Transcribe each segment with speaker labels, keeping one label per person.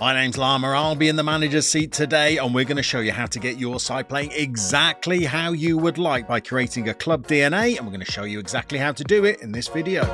Speaker 1: My name's Llama, I'll be in the manager's seat today and we're going to show you how to get your side playing exactly how you would like by creating a club DNA, and we're going to show you exactly how to do it in this video.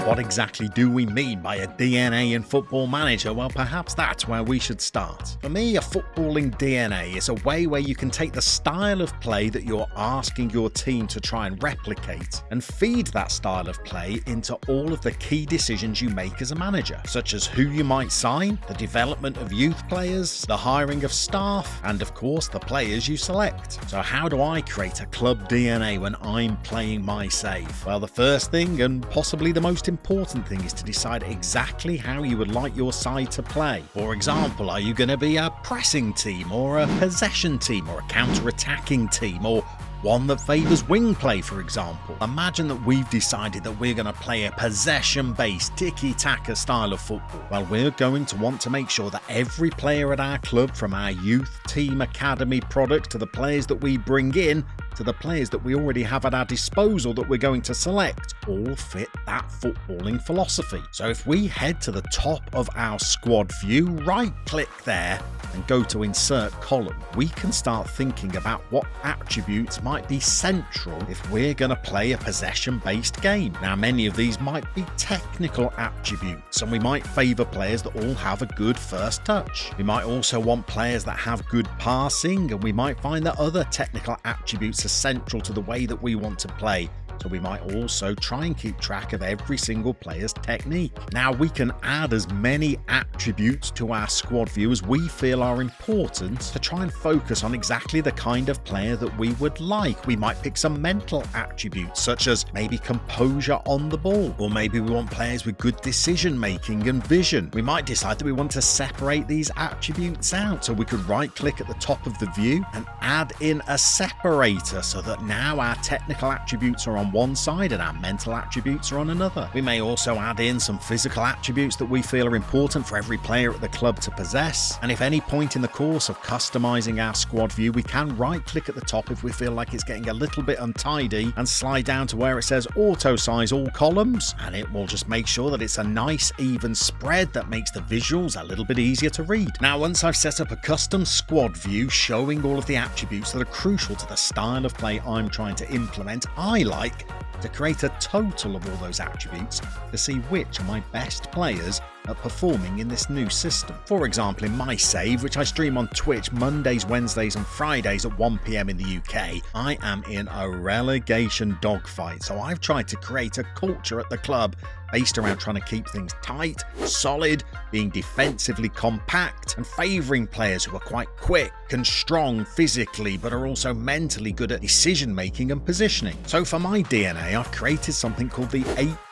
Speaker 1: What exactly do we mean by a DNA in Football Manager? Well, perhaps that's where we should start. For me, a footballing DNA is a way where you can take the style of play that you're asking your team to try and replicate and feed that style of play into all of the key decisions you make as a manager, such as who you might sign, the development of youth players, the hiring of staff, and of course the players you select. So how do I create a club DNA when I'm playing my save? Well, the first thing, and possibly the most important thing, is to decide exactly how you would like your side to play. For example, are you going to be a pressing team, or a possession team, or a counter-attacking team, or one that favours wing play, for example? Imagine that we've decided that we're going to play a possession-based tiki-taka style of football. Well, we're going to want to make sure that every player at our club, from our youth, team, academy product, to the players that we bring in, to the players that we already have at our disposal that we're going to select, all fit that footballing philosophy. So if we head to the top of our squad view, right click there and go to insert column, we can start thinking about what attributes might be central if we're going to play a possession-based game. Now, many of these might be technical attributes, and we might favour players that all have a good first touch. We might also want players that have good passing, and we might find that other technical attributes are central to the way that we want to play. So we might also try and keep track of every single player's technique. Now, we can add as many attributes to our squad view as we feel are important to try and focus on exactly the kind of player that we would like. We might pick some mental attributes, such as maybe composure on the ball, or maybe we want players with good decision making and vision. We might decide that we want to separate these attributes out, so we could right click at the top of the view and add in a separator, so that now our technical attributes are on one side and our mental attributes are on another. We may also add in some physical attributes that we feel are important for every player at the club to possess, and if any point in the course of customizing our squad view, we can right click at the top if we feel like it's getting a little bit untidy and slide down to where it says auto size all columns, and it will just make sure that it's a nice even spread that makes the visuals a little bit easier to read. Now, once I've set up a custom squad view showing all of the attributes that are crucial to the style of play I'm trying to implement, I like to create a total of all those attributes to see which are my best players at performing in this new system. For example, in my save, which I stream on Twitch Mondays, Wednesdays and Fridays at 1 PM in the UK, I am in a relegation dogfight. So I've tried to create a culture at the club based around trying to keep things tight, solid, being defensively compact, and favouring players who are quite quick and strong physically, but are also mentally good at decision making and positioning. So for my DNA, I've created something called the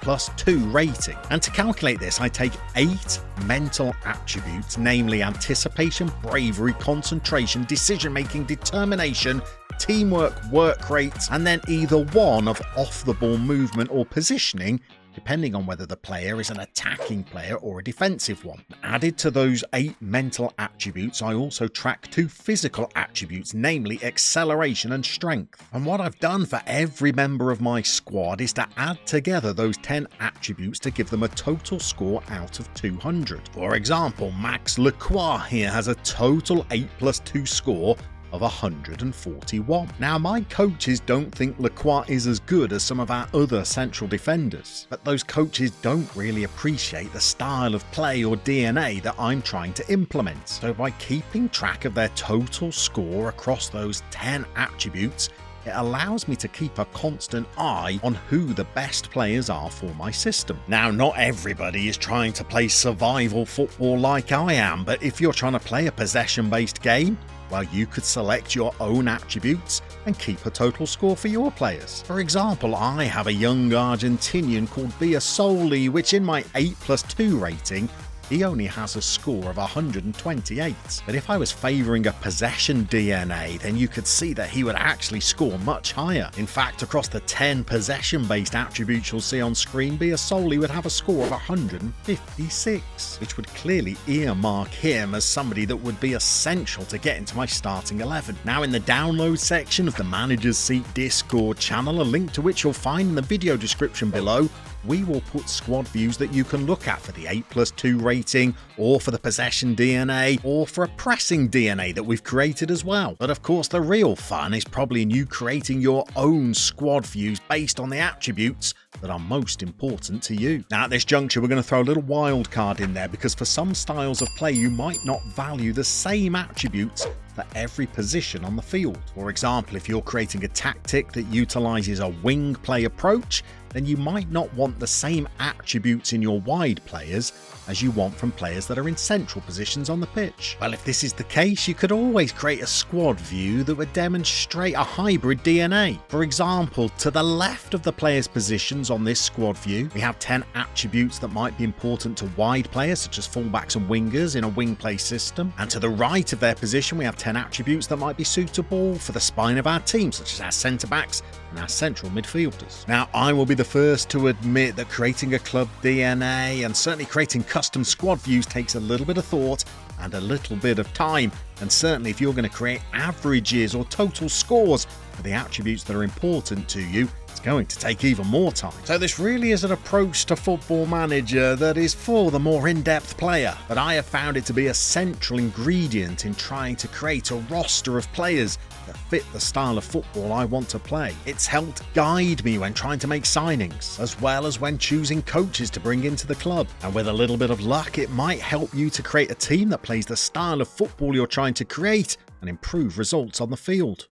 Speaker 1: 8+2 rating. And to calculate this, I take 8 mental attributes, namely anticipation, bravery, concentration, decision making, determination, teamwork, work rates, and then either one of off the ball movement or positioning, depending on whether the player is an attacking player or a defensive one. Added to those 8 mental attributes, I also track 2 physical attributes, namely acceleration and strength. And what I've done for every member of my squad is to add together those 10 attributes to give them a total score out of 200. For example, Max Lacroix here has a total 8+2 score of 141. Now, my coaches don't think Lacroix is as good as some of our other central defenders, but those coaches don't really appreciate the style of play or DNA that I'm trying to implement. So by keeping track of their total score across those 10 attributes, it allows me to keep a constant eye on who the best players are for my system. Now, not everybody is trying to play survival football like I am, but if you're trying to play a possession-based game, well, you could select your own attributes and keep a total score for your players. For example, I have a young Argentinian called Biasoli, which in my 8+2 rating, he only has a score of 128. But if I was favouring a possession DNA, then you could see that he would actually score much higher. In fact, across the 10 possession-based attributes you'll see on screen, Biasoli would have a score of 156, which would clearly earmark him as somebody that would be essential to get into my starting 11. Now, in the download section of the Manager's Seat Discord channel, a link to which you'll find in the video description below, we will put squad views that you can look at for the 8+2 rating, or for the possession DNA, or for a pressing DNA that we've created as well. But of course, the real fun is probably in you creating your own squad views based on the attributes that are most important to you. Now, at this juncture, we're going to throw a little wild card in there, because for some styles of play, you might not value the same attributes for every position on the field. For example, if you're creating a tactic that utilizes a wing play approach, then you might not want the same attributes in your wide players as you want from players that are in central positions on the pitch. Well, if this is the case, you could always create a squad view that would demonstrate a hybrid DNA. For example, to the left of the players' positions on this squad view, we have 10 attributes that might be important to wide players, such as fullbacks and wingers in a wing play system. And to the right of their position, we have 10 attributes that might be suitable for the spine of our team, such as our centre-backs and our central midfielders. Now, I will be the first to admit that creating a club DNA, and certainly creating custom squad views, takes a little bit of thought and a little bit of time. And certainly if you're going to create averages or total scores for the attributes that are important to you, it's going to take even more time. So this really is an approach to Football Manager that is for the more in-depth player, but I have found it to be a central ingredient in trying to create a roster of players that fit the style of football I want to play. It's helped guide me when trying to make signings, as well as when choosing coaches to bring into the club. And with a little bit of luck, it might help you to create a team that plays the style of football you're trying to create and improve results on the field.